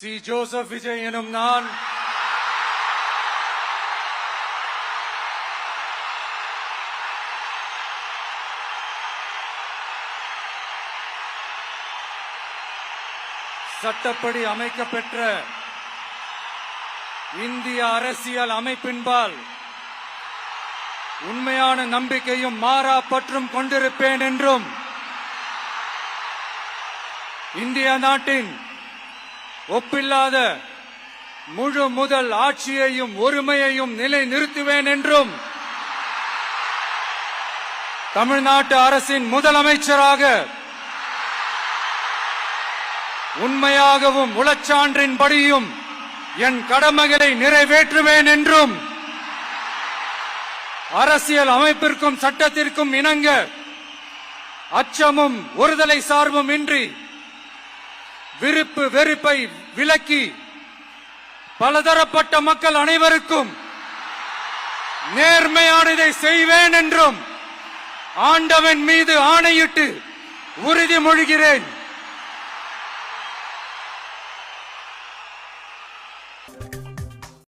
C. Joseph Vijay எனும் நான் சட்டப்படி அமைக்கப்பெற்ற இந்திய அரசியல் அமைப்பின்பால் உண்மையான நம்பிக்கையும் மாறா பற்றும் கொண்டிருப்பேன் என்றும் இந்திய நாட்டின் ஒப்பில்லாத முழு முதல் ஆட்சியையும் ஒருமையையும் நிலை நிறுத்துவேன் என்றும் தமிழ்நாட்டு அரசின் முதலமைச்சராக உண்மையாகவும் உளச்சான்றின்படியும் என் கடமைகளை நிறைவேற்றுவேன் என்றும் அரசியல் அமைப்பிற்கும் சட்டத்திற்கும் இணங்க அச்சமும் ஒருதலை சார்பும் இன்றி விருப்பு வெறுப்பை விலக்கி பலதரப்பட்ட மக்கள் அனைவருக்கும் நேர்மையானதை செய்வேன் என்றும் ஆண்டவன் மீது ஆணையிட்டு உறுதிமொழிகிறேன்.